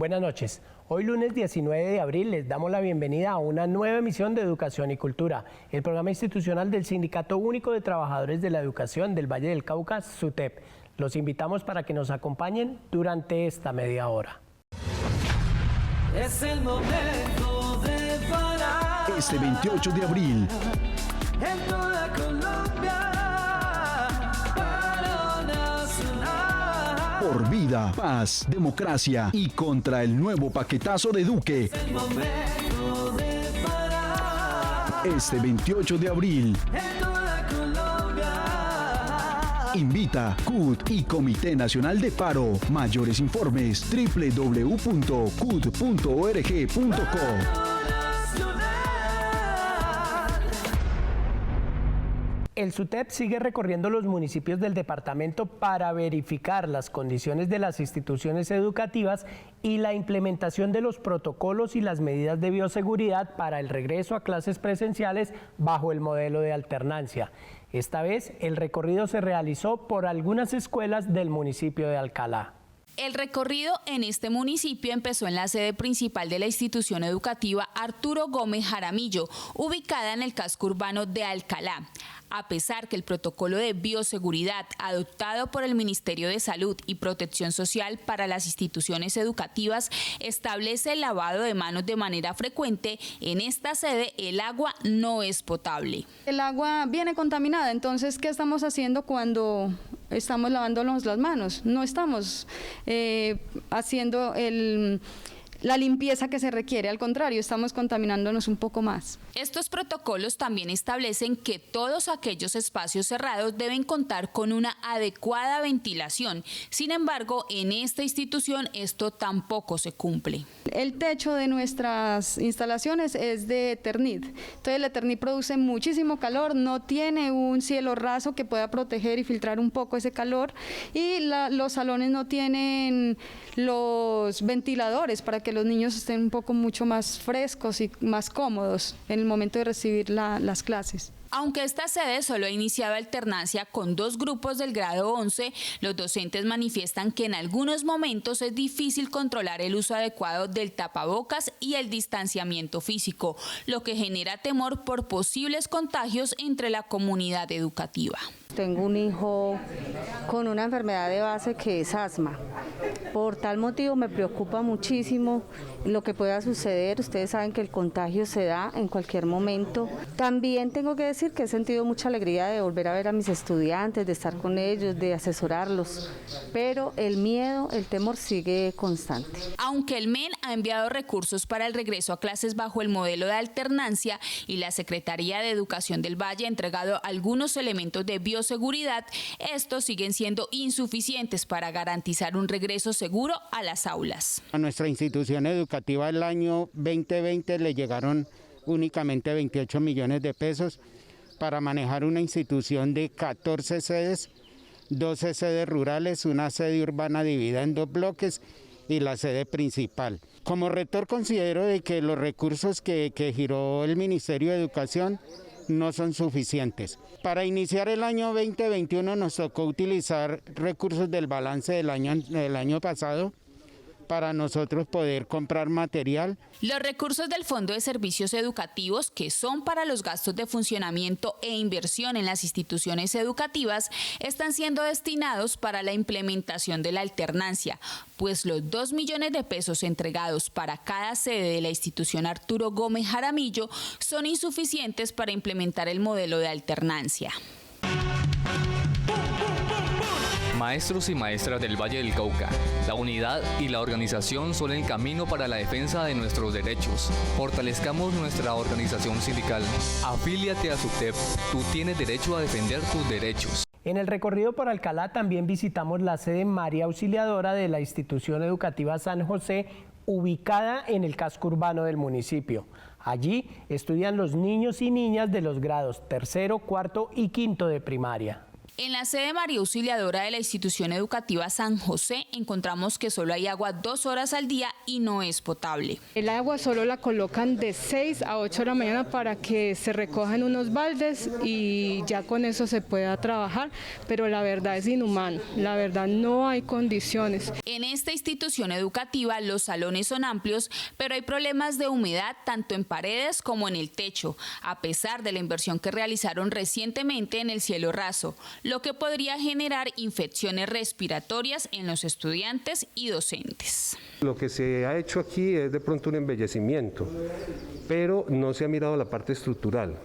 Buenas noches. Hoy lunes 19 de abril les damos la bienvenida a una nueva emisión de Educación y Cultura, el programa institucional del Sindicato Único de Trabajadores de la Educación del Valle del Cauca, SUTEP. Los invitamos para que nos acompañen durante esta media hora. Es el momento de parar. Este 28 de abril, En toda Colombia, paro nacional. por vida, paz, democracia y contra el nuevo paquetazo de Duque. Es el momento de parar. Este 28 de abril, En toda Colombia. invita CUT y Comité Nacional de Paro. Mayores informes www.cut.org.co. El SUTEP sigue recorriendo los municipios del departamento para verificar las condiciones de las instituciones educativas y la implementación de los protocolos y las medidas de bioseguridad para el regreso a clases presenciales bajo el modelo de alternancia. Esta vez, el recorrido se realizó por algunas escuelas del municipio de Alcalá. El recorrido en este municipio empezó en la sede principal de la institución educativa Arturo Gómez Jaramillo, ubicada en el casco urbano de Alcalá. A pesar que el protocolo de bioseguridad adoptado por el Ministerio de Salud y Protección Social para las instituciones educativas establece el lavado de manos de manera frecuente, en esta sede el agua no es potable. El agua viene contaminada, entonces, ¿qué estamos haciendo cuando estamos lavándonos las manos? No estamos haciendo la limpieza que se requiere, al contrario, estamos contaminándonos un poco más. Estos protocolos también establecen que todos aquellos espacios cerrados deben contar con una adecuada ventilación. Sin embargo, en esta institución esto tampoco se cumple. El techo de nuestras instalaciones es de Eternit, entonces el Eternit produce muchísimo calor, no tiene un cielo raso que pueda proteger y filtrar un poco ese calor, y los salones no tienen los ventiladores para que los niños estén un poco mucho más frescos y más cómodos en el momento de recibir las clases. Aunque esta sede solo ha iniciado alternancia con 2 grupos del grado 11, los docentes manifiestan que en algunos momentos es difícil controlar el uso adecuado del tapabocas y el distanciamiento físico, lo que genera temor por posibles contagios entre la comunidad educativa. Tengo un hijo con una enfermedad de base que es asma. Por tal motivo me preocupa muchísimo lo que pueda suceder. Ustedes saben que el contagio se da en cualquier momento. También tengo que decir que he sentido mucha alegría de volver a ver a mis estudiantes, de estar con ellos, de asesorarlos. Pero el miedo, el temor sigue constante. Aunque el MEN ha enviado recursos para el regreso a clases bajo el modelo de alternancia y la Secretaría de Educación del Valle ha entregado algunos elementos de bioseguridad, estos siguen siendo insuficientes para garantizar un regreso seguro a las aulas. A nuestra institución educativa el año 2020 le llegaron únicamente 28 millones de pesos para manejar una institución de 14 sedes, 12 sedes rurales, una sede urbana dividida en 2 bloques y la sede principal. Como rector considero de que los recursos que giró el Ministerio de Educación no son suficientes. Para iniciar el año 2021 nos tocó utilizar recursos del balance del año pasado para nosotros poder comprar material. Los recursos del Fondo de Servicios Educativos, que son para los gastos de funcionamiento e inversión en las instituciones educativas, están siendo destinados para la implementación de la alternancia, pues los 2 millones de pesos entregados para cada sede de la institución Arturo Gómez Jaramillo son insuficientes para implementar el modelo de alternancia. Maestros y maestras del Valle del Cauca, la unidad y la organización son el camino para la defensa de nuestros derechos. Fortalezcamos nuestra organización sindical. Afíliate a SUTEP, tú tienes derecho a defender tus derechos. En el recorrido por Alcalá también visitamos la sede María Auxiliadora de la institución educativa San José, ubicada en el casco urbano del municipio. Allí estudian los niños y niñas de los grados 3º, 4º y 5º de primaria. En la sede María Auxiliadora de la institución educativa San José encontramos que solo hay agua 2 horas al día y no es potable. El agua solo la colocan de 6 a 8 de la mañana para que se recojan unos baldes y ya con eso se pueda trabajar, pero la verdad es inhumano, la verdad no hay condiciones. En esta institución educativa los salones son amplios, pero hay problemas de humedad tanto en paredes como en el techo, a pesar de la inversión que realizaron recientemente en el cielo raso, lo que podría generar infecciones respiratorias en los estudiantes y docentes. Lo que se ha hecho aquí es de pronto un embellecimiento, pero no se ha mirado la parte estructural.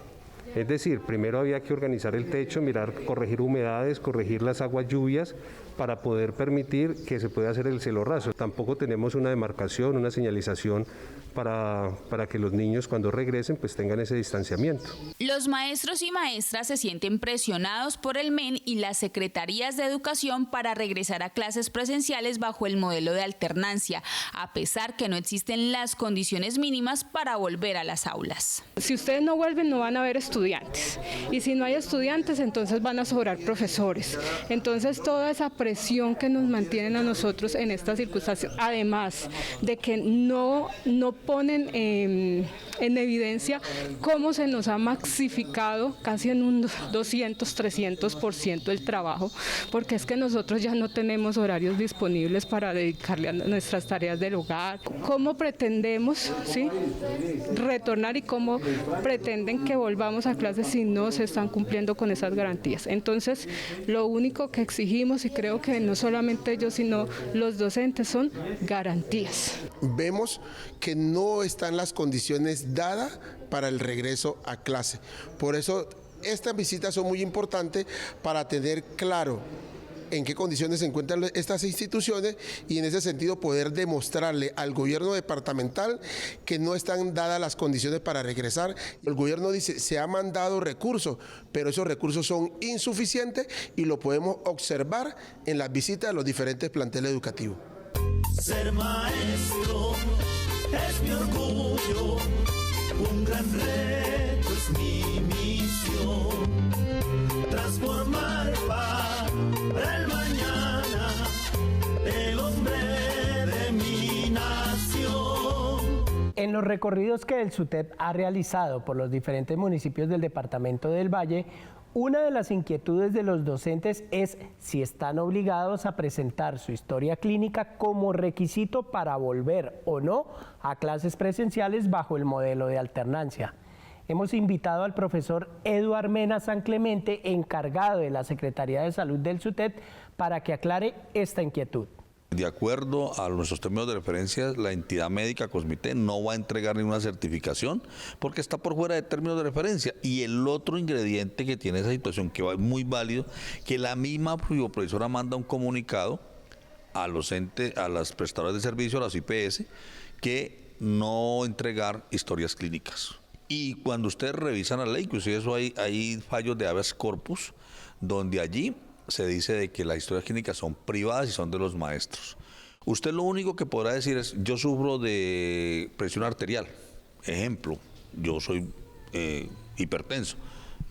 Es decir, primero había que organizar el techo, corregir humedades, corregir las aguas lluvias para poder permitir que se pueda hacer el cielo raso. Tampoco tenemos una demarcación, una señalización para que los niños cuando regresen pues tengan ese distanciamiento. Los maestros y maestras se sienten presionados por el MEN y las secretarías de educación para regresar a clases presenciales bajo el modelo de alternancia, a pesar que no existen las condiciones mínimas para volver a las aulas. Si ustedes no vuelven no van a haber estudiantes y si no hay estudiantes entonces van a sobrar profesores. Entonces toda esa presión que nos mantienen a nosotros en estas circunstancias, además de que no ponen en evidencia cómo se nos ha maxificado casi en un 200-300% el trabajo, porque es que nosotros ya no tenemos horarios disponibles para dedicarle a nuestras tareas del hogar. ¿Cómo pretendemos retornar y cómo pretenden que volvamos a clases si no se están cumpliendo con esas garantías? Entonces, lo único que exigimos, y creo que no solamente ellos, sino los docentes, son garantías. Vemos que no están las condiciones dadas para el regreso a clase. Por eso estas visitas son muy importantes para tener claro en qué condiciones se encuentran estas instituciones y en ese sentido poder demostrarle al gobierno departamental que no están dadas las condiciones para regresar. El gobierno dice, se ha mandado recursos, pero esos recursos son insuficientes y lo podemos observar en las visitas de los diferentes planteles educativos. Ser maestro es mi orgullo, un gran reto es mi misión, transformar para el mañana el hombre de mi nación. En los recorridos que el SUTEP ha realizado por los diferentes municipios del departamento del Valle, una de las inquietudes de los docentes es si están obligados a presentar su historia clínica como requisito para volver o no a clases presenciales bajo el modelo de alternancia. Hemos invitado al profesor Eduard Mena San Clemente, encargado de la Secretaría de Salud del SUTEP, para que aclare esta inquietud. De acuerdo a nuestros términos de referencia, la entidad médica Cosmité no va a entregar ninguna certificación porque está por fuera de términos de referencia. Y el otro ingrediente que tiene esa situación, que va muy válido, que la misma profesora manda un comunicado a los a las prestadoras de servicio, a las IPS, que no entregar historias clínicas. Y cuando ustedes revisan la ley, inclusive eso hay fallos de habeas corpus, donde allí se dice de que las historias clínicas son privadas y son de los maestros. Usted lo único que podrá decir es, yo sufro de presión arterial. Ejemplo, yo soy hipertenso,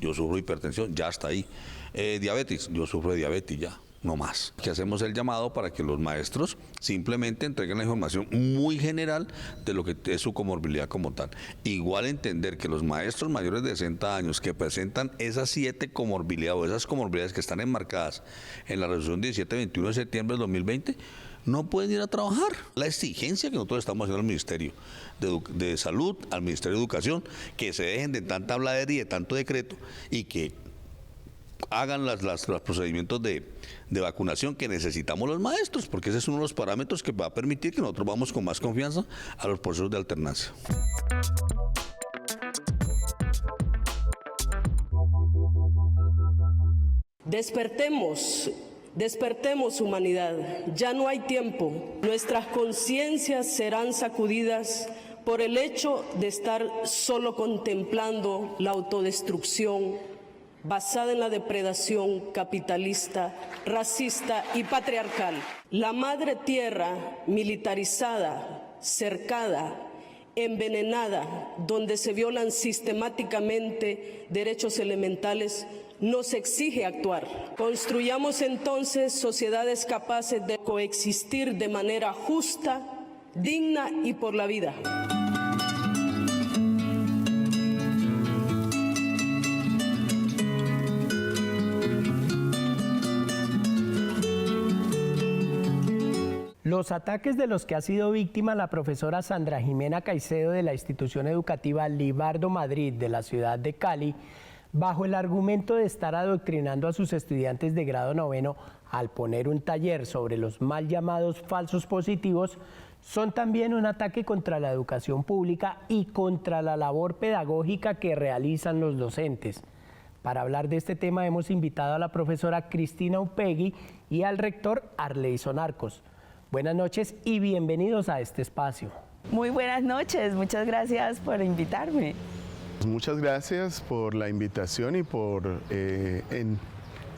yo sufro hipertensión, ya está ahí. Diabetes, yo sufro de diabetes ya. No más. Que hacemos el llamado para que los maestros simplemente entreguen la información muy general de lo que es su comorbilidad como tal. Igual entender que los maestros mayores de 60 años que presentan esas 7 comorbilidades o esas comorbilidades que están enmarcadas en la resolución 1721 de septiembre del 2020 no pueden ir a trabajar. La exigencia que nosotros estamos haciendo al Ministerio de Salud, al Ministerio de Educación, que se dejen de tanta habladería y de tanto decreto y que hagan los procedimientos de vacunación que necesitamos los maestros, porque ese es uno de los parámetros que va a permitir que nosotros vamos con más confianza a los procesos de alternancia. Despertemos, despertemos humanidad, ya no hay tiempo. Nuestras conciencias serán sacudidas por el hecho de estar solo contemplando la autodestrucción basada en la depredación capitalista, racista y patriarcal. La madre tierra militarizada, cercada, envenenada, donde se violan sistemáticamente derechos elementales, nos exige actuar. Construyamos entonces sociedades capaces de coexistir de manera justa, digna y por la vida. Los ataques de los que ha sido víctima la profesora Sandra Jimena Caicedo de la institución educativa Libardo Madrid de la ciudad de Cali, bajo el argumento de estar adoctrinando a sus estudiantes de grado noveno al poner un taller sobre los mal llamados falsos positivos, son también un ataque contra la educación pública y contra la labor pedagógica que realizan los docentes. Para hablar de este tema hemos invitado a la profesora Cristina Upegui y al rector Arleison Arcos. Buenas noches y bienvenidos a este espacio. Muy buenas noches, muchas gracias por invitarme. Muchas gracias por la invitación y por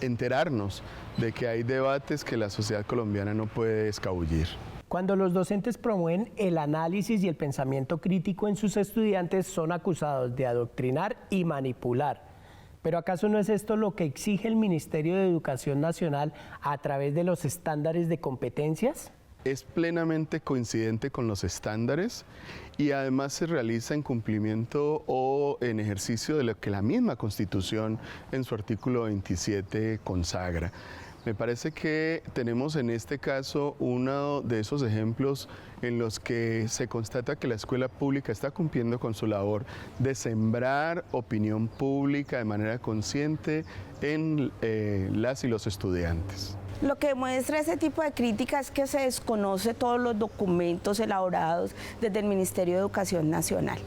enterarnos de que hay debates que la sociedad colombiana no puede escabullir. Cuando los docentes promueven el análisis y el pensamiento crítico en sus estudiantes, son acusados de adoctrinar y manipular. ¿Pero acaso no es esto lo que exige el Ministerio de Educación Nacional a través de los estándares de competencias? Es plenamente coincidente con los estándares y además se realiza en cumplimiento o en ejercicio de lo que la misma Constitución en su artículo 27 consagra. Me parece que tenemos en este caso uno de esos ejemplos en los que se constata que la escuela pública está cumpliendo con su labor de sembrar opinión pública de manera consciente en las y los estudiantes. Lo que muestra ese tipo de crítica es que se desconoce todos los documentos elaborados desde el Ministerio de Educación Nacional.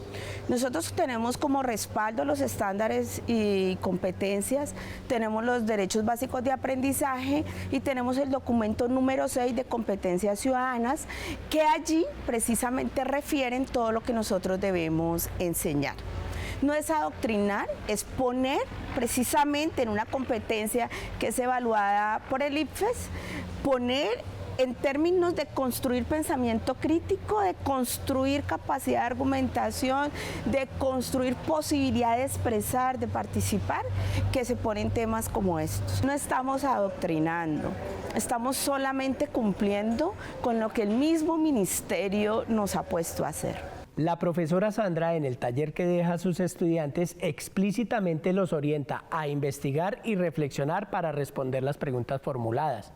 Nosotros tenemos como respaldo los estándares y competencias, tenemos los derechos básicos de aprendizaje y tenemos el documento número 6 de competencias ciudadanas, que allí precisamente refieren todo lo que nosotros debemos enseñar. No es adoctrinar, es poner precisamente en una competencia que es evaluada por el ICFES, poner en términos de construir pensamiento crítico, de construir capacidad de argumentación, de construir posibilidad de expresar, de participar, que se ponen temas como estos. No estamos adoctrinando, estamos solamente cumpliendo con lo que el mismo ministerio nos ha puesto a hacer. La profesora Sandra, en el taller que deja a sus estudiantes, explícitamente los orienta a investigar y reflexionar para responder las preguntas formuladas.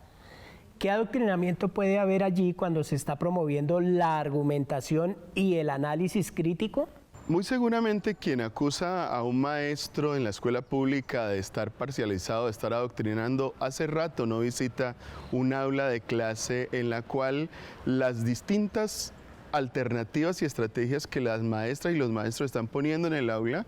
¿Qué adoctrinamiento puede haber allí cuando se está promoviendo la argumentación y el análisis crítico? Muy seguramente quien acusa a un maestro en la escuela pública de estar parcializado, de estar adoctrinando, hace rato no visita un aula de clase en la cual las distintas alternativas y estrategias que las maestras y los maestros están poniendo en el aula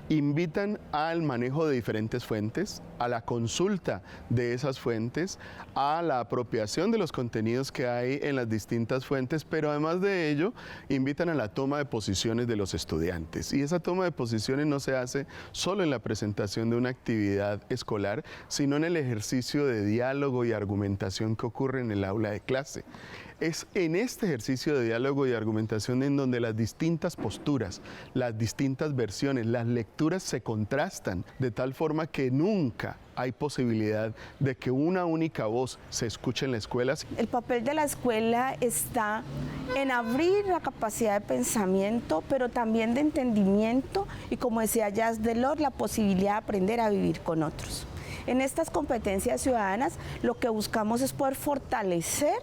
invitan al manejo de diferentes fuentes, a la consulta de esas fuentes, a la apropiación de los contenidos que hay en las distintas fuentes, pero además de ello invitan a la toma de posiciones de los estudiantes. Y esa toma de posiciones no se hace solo en la presentación de una actividad escolar, sino en el ejercicio de diálogo y argumentación que ocurre en el aula de clase. Es en este ejercicio de diálogo y argumentación en donde las distintas posturas, las distintas versiones, las lecturas se contrastan de tal forma que nunca hay posibilidad de que una única voz se escuche en la escuela. El papel de la escuela está en abrir la capacidad de pensamiento, pero también de entendimiento y, como decía Jacques Delors, la posibilidad de aprender a vivir con otros. En estas competencias ciudadanas lo que buscamos es poder fortalecer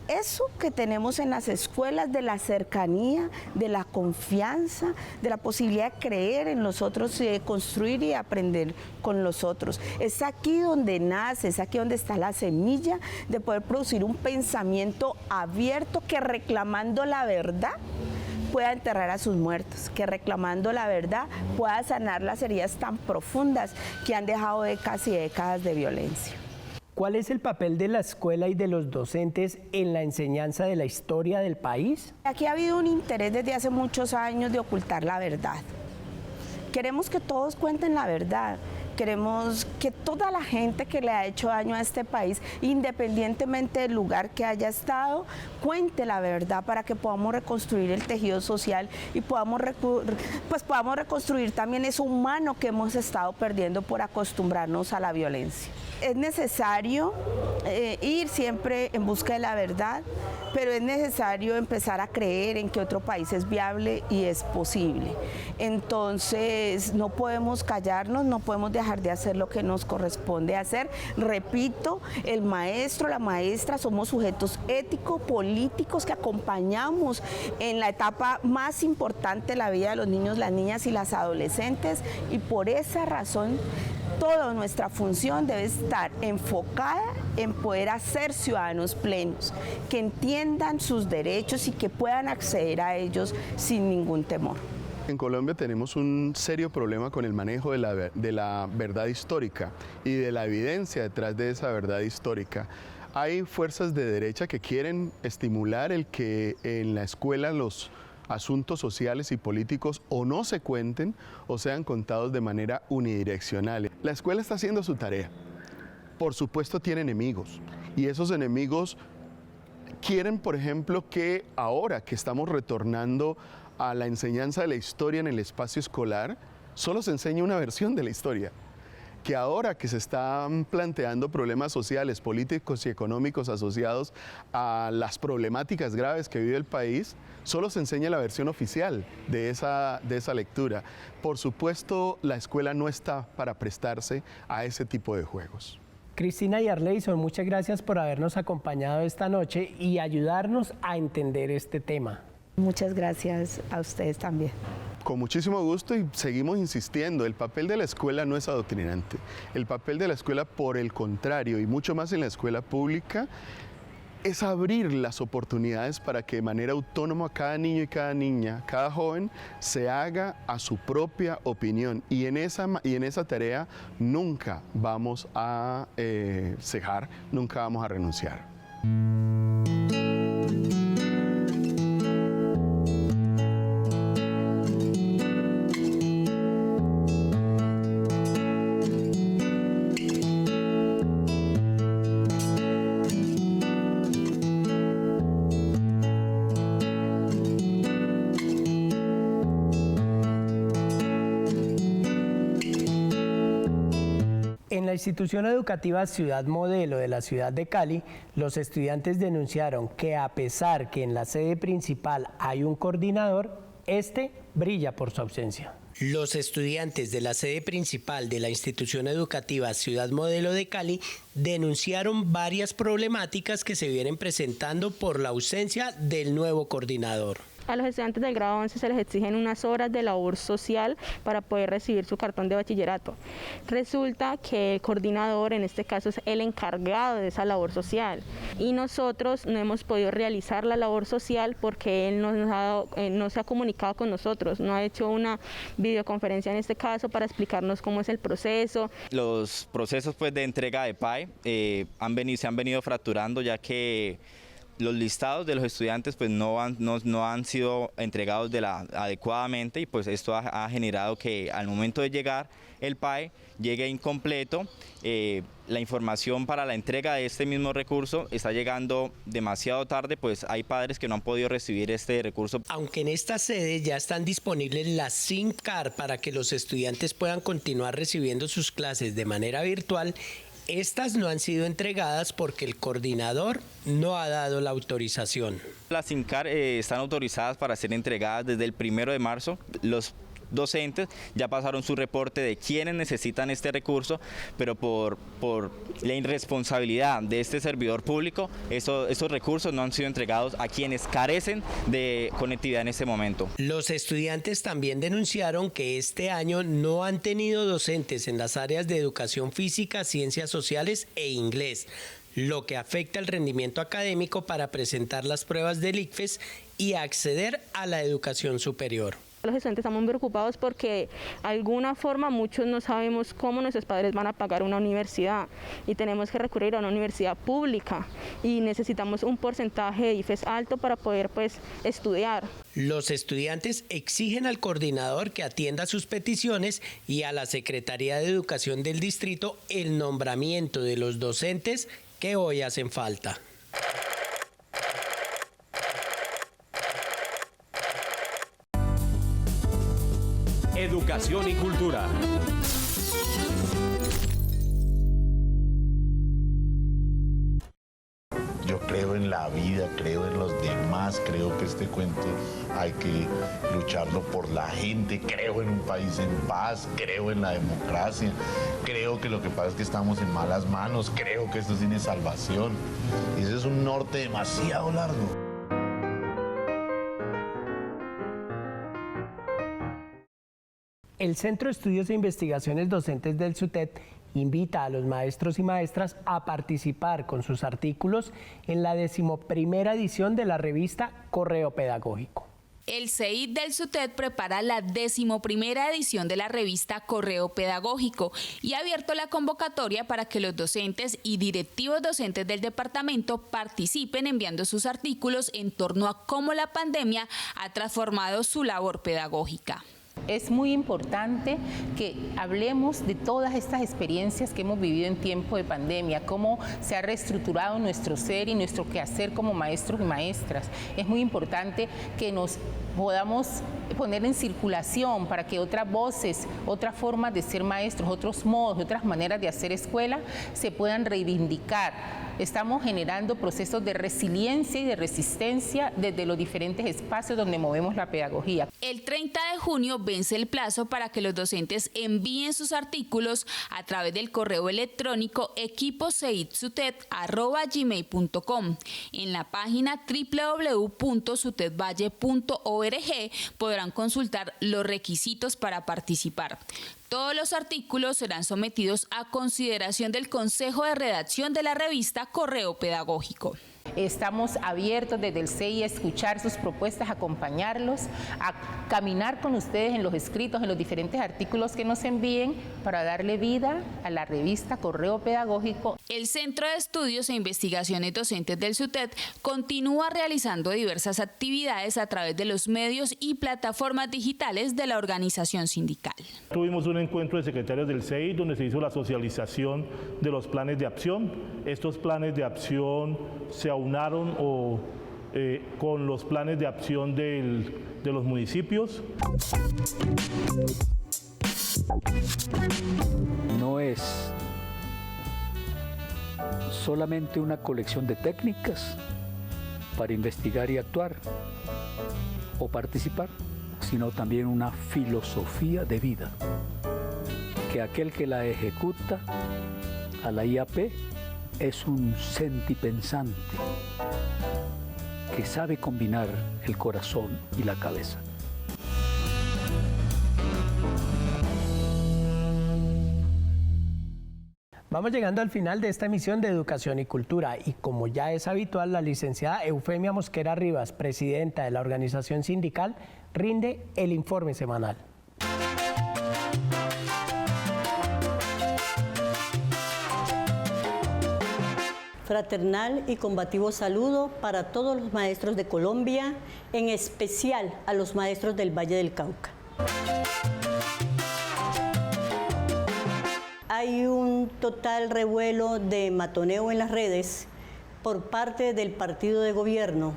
eso que tenemos en las escuelas, de la cercanía, de la confianza, de la posibilidad de creer en los otros y de construir y aprender con los otros. Es aquí donde nace, es aquí donde está la semilla de poder producir un pensamiento abierto que, reclamando la verdad, pueda enterrar a sus muertos, que reclamando la verdad pueda sanar las heridas tan profundas que han dejado décadas y décadas de violencia. ¿Cuál es el papel de la escuela y de los docentes en la enseñanza de la historia del país? Aquí ha habido un interés desde hace muchos años de ocultar la verdad. Queremos que todos cuenten la verdad, Queremos que toda la gente que le ha hecho daño a este país, independientemente del lugar que haya estado, cuente la verdad para que podamos reconstruir el tejido social y podamos reconstruir también eso humano que hemos estado perdiendo por acostumbrarnos a la violencia. Es necesario ir siempre en busca de la verdad, pero es necesario empezar a creer en que otro país es viable y es posible. Entonces no podemos callarnos, no podemos dejar de hacer lo que nos corresponde hacer. Repito, el maestro, la maestra, somos sujetos éticos, políticos que acompañamos en la etapa más importante de la vida de los niños, las niñas y las adolescentes, y por esa razón toda nuestra función debe estar enfocada en poder hacer ciudadanos plenos, que entiendan sus derechos y que puedan acceder a ellos sin ningún temor. En Colombia tenemos un serio problema con el manejo de la verdad histórica y de la evidencia detrás de esa verdad histórica. Hay fuerzas de derecha que quieren estimular el que en la escuela los asuntos sociales y políticos o no se cuenten o sean contados de manera unidireccional. La escuela está haciendo su tarea. Por supuesto tiene enemigos y esos enemigos quieren, por ejemplo, que ahora que estamos retornando a la enseñanza de la historia en el espacio escolar, solo se enseña una versión de la historia. Que ahora que se están planteando problemas sociales, políticos y económicos asociados a las problemáticas graves que vive el país, solo se enseña la versión oficial de esa lectura. Por supuesto, la escuela no está para prestarse a ese tipo de juegos. Cristina y Arleison, muchas gracias por habernos acompañado esta noche y ayudarnos a entender este tema. Muchas gracias a ustedes también. Con muchísimo gusto y seguimos insistiendo, el papel de la escuela no es adoctrinante. El papel de la escuela, por el contrario, y mucho más en la escuela pública, es abrir las oportunidades para que de manera autónoma cada niño y cada niña, cada joven, se haga a su propia opinión. Y en esa tarea nunca vamos a cejar, nunca vamos a renunciar. En la institución educativa Ciudad Modelo de la ciudad de Cali, los estudiantes denunciaron que a pesar que en la sede principal hay un coordinador, este brilla por su ausencia. Los estudiantes de la sede principal de la institución educativa Ciudad Modelo de Cali denunciaron varias problemáticas que se vienen presentando por la ausencia del nuevo coordinador. A los estudiantes del grado 11 se les exigen unas horas de labor social para poder recibir su cartón de bachillerato. Resulta que el coordinador, en este caso, es el encargado de esa labor social y nosotros no hemos podido realizar la labor social porque él no se ha comunicado con nosotros, no ha hecho una videoconferencia en este caso para explicarnos cómo es el proceso. Los procesos de entrega de PAE se han venido fracturando, ya que los listados de los estudiantes no han sido entregados adecuadamente, y pues esto ha generado que al momento de llegar el PAE llegue incompleto. La información para la entrega de este mismo recurso está llegando demasiado tarde, pues hay padres que no han podido recibir este recurso. Aunque en esta sede ya están disponibles las SIM Card para que los estudiantes puedan continuar recibiendo sus clases de manera virtual, estas no han sido entregadas porque el coordinador no ha dado la autorización. Las SIM Card están autorizadas para ser entregadas desde el 1 de marzo. Los docentes ya pasaron su reporte de quienes necesitan este recurso, pero por la irresponsabilidad de este servidor público, esos recursos no han sido entregados a quienes carecen de conectividad en este momento. Los estudiantes también denunciaron que este año no han tenido docentes en las áreas de educación física, ciencias sociales e inglés, lo que afecta el rendimiento académico para presentar las pruebas del ICFES y acceder a la educación superior. Los estudiantes estamos muy preocupados porque de alguna forma muchos no sabemos cómo nuestros padres van a pagar una universidad y tenemos que recurrir a una universidad pública y necesitamos un porcentaje de IFES alto para poder estudiar. Los estudiantes exigen al coordinador que atienda sus peticiones y a la Secretaría de Educación del distrito el nombramiento de los docentes que hoy hacen falta. Educación y cultura. Yo creo en la vida, creo en los demás, creo que este cuento hay que lucharlo por la gente, creo en un país en paz, creo en la democracia, creo que lo que pasa es que estamos en malas manos, creo que esto tiene salvación. Y ese es un norte demasiado largo. El Centro de Estudios e Investigaciones Docentes del SUTED invita a los maestros y maestras a participar con sus artículos en la 11ª edición de la revista Correo Pedagógico. El CEID del SUTED prepara la 11ª edición de la revista Correo Pedagógico y ha abierto la convocatoria para que los docentes y directivos docentes del departamento participen enviando sus artículos en torno a cómo la pandemia ha transformado su labor pedagógica. Es muy importante que hablemos de todas estas experiencias que hemos vivido en tiempo de pandemia, cómo se ha reestructurado nuestro ser y nuestro quehacer como maestros y maestras. Es muy importante que nos podamos poner en circulación para que otras voces, otras formas de ser maestros, otros modos, otras maneras de hacer escuela se puedan reivindicar. Estamos generando procesos de resiliencia y de resistencia desde los diferentes espacios donde movemos la pedagogía. El 30 de junio vence el plazo para que los docentes envíen sus artículos a través del correo electrónico equipoceidsuted@gmail.com. En la página www.sutedvalle.org podrán consultar los requisitos para participar. Todos los artículos serán sometidos a consideración del Consejo de Redacción de la revista Correo Pedagógico. Estamos abiertos desde el CEI a escuchar sus propuestas, a acompañarlos, a caminar con ustedes en los escritos, en los diferentes artículos que nos envíen para darle vida a la revista Correo Pedagógico. El Centro de Estudios e Investigaciones Docentes del SUTED continúa realizando diversas actividades a través de los medios y plataformas digitales de la organización sindical. Tuvimos un encuentro de secretarios del CEI donde se hizo la socialización de los planes de acción. Estos planes de acción se aunaron con los planes de acción de los municipios. No es solamente una colección de técnicas para investigar y actuar o participar, sino también una filosofía de vida, que aquel que la ejecuta a la IAP es un sentipensante que sabe combinar el corazón y la cabeza. Vamos llegando al final de esta emisión de Educación y Cultura y como ya es habitual, la licenciada Eufemia Mosquera Rivas, presidenta de la organización sindical, rinde el informe semanal. Fraternal y combativo saludo para todos los maestros de Colombia, en especial a los maestros del Valle del Cauca. Hay un total revuelo de matoneo en las redes por parte del partido de gobierno,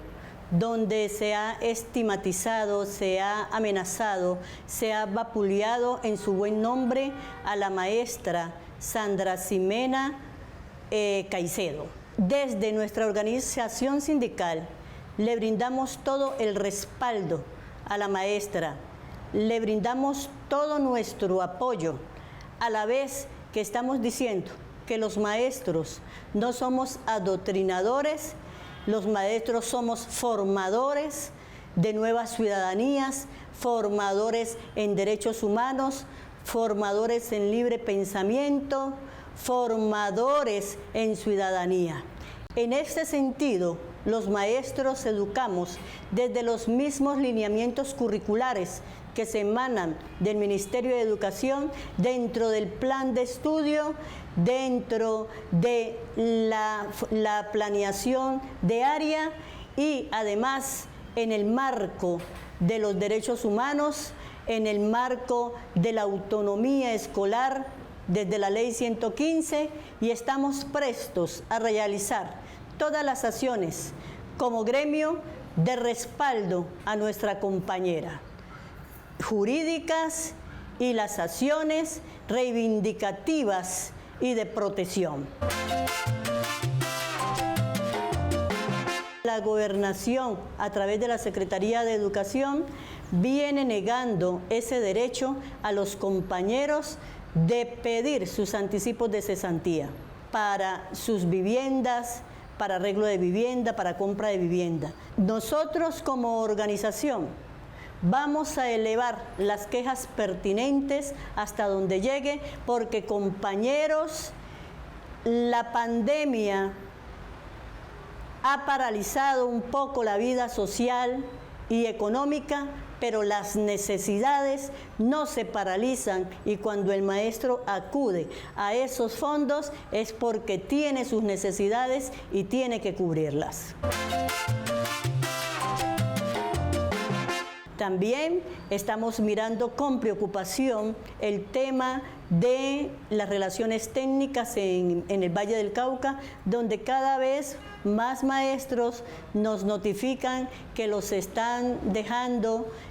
donde se ha estigmatizado, se ha amenazado, se ha vapuleado en su buen nombre a la maestra Sandra Ximena Caicedo. Desde nuestra organización sindical le brindamos todo el respaldo a la maestra, le brindamos todo nuestro apoyo, a la vez que estamos diciendo que los maestros no somos adoctrinadores, los maestros somos formadores de nuevas ciudadanías, formadores en derechos humanos, formadores en libre pensamiento, formadores en ciudadanía. En este sentido, los maestros educamos desde los mismos lineamientos curriculares que se emanan del Ministerio de Educación, dentro del plan de estudio, dentro de la planeación diaria y además en el marco de los derechos humanos, en el marco de la autonomía escolar desde la Ley 115, y estamos prestos a realizar todas las acciones como gremio de respaldo a nuestra compañera, jurídicas y las acciones reivindicativas y de protección. La gobernación, a través de la Secretaría de Educación, viene negando ese derecho a los compañeros de pedir sus anticipos de cesantía para sus viviendas, para arreglo de vivienda, para compra de vivienda. Nosotros como organización vamos a elevar las quejas pertinentes hasta donde llegue, porque compañeros, la pandemia ha paralizado un poco la vida social y económica, pero las necesidades no se paralizan, y cuando el maestro acude a esos fondos es porque tiene sus necesidades y tiene que cubrirlas. También estamos mirando con preocupación el tema de las relaciones técnicas en el Valle del Cauca, donde cada vez más maestros nos notifican que los están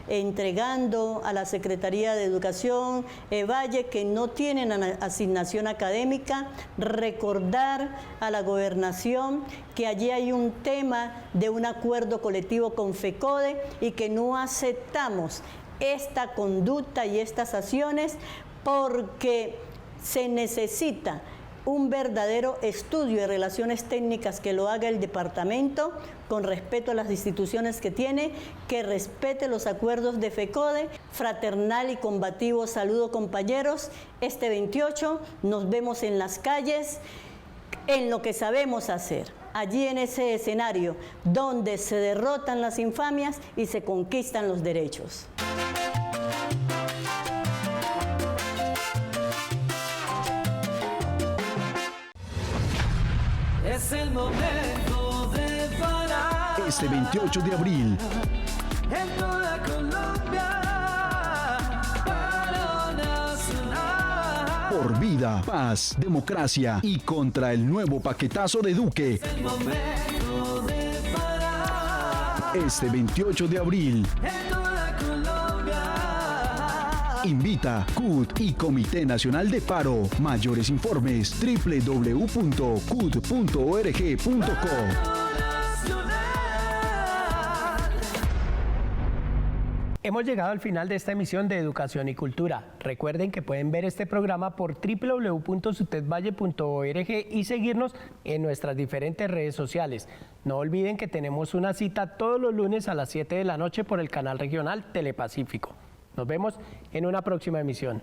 entregando a la Secretaría de Educación Valle, que no tienen asignación académica. Recordar a la gobernación que allí hay un tema de un acuerdo colectivo con FECODE y que no aceptamos esta conducta y estas acciones, porque se necesita un verdadero estudio de relaciones técnicas que lo haga el departamento con respeto a las instituciones que tiene, que respete los acuerdos de FECODE. Fraternal y combativo saludo, compañeros. Este 28 nos vemos en las calles, en lo que sabemos hacer, allí en ese escenario donde se derrotan las infamias y se conquistan los derechos. Es el momento de parar. Este 28 de abril, En toda Colombia, paro nacional. por vida, paz, democracia y contra el nuevo paquetazo de Duque. Es el momento de parar. Este 28 de abril, En toda Colombia. invita CUT y Comité Nacional de Paro. Mayores informes www.cut.org.co. Hemos llegado al final de esta emisión de Educación y Cultura. Recuerden que pueden ver este programa por www.sutedvalle.org y seguirnos en nuestras diferentes redes sociales. No olviden que tenemos una cita todos los lunes a las 7 de la noche por el canal regional Telepacífico. Nos vemos en una próxima emisión.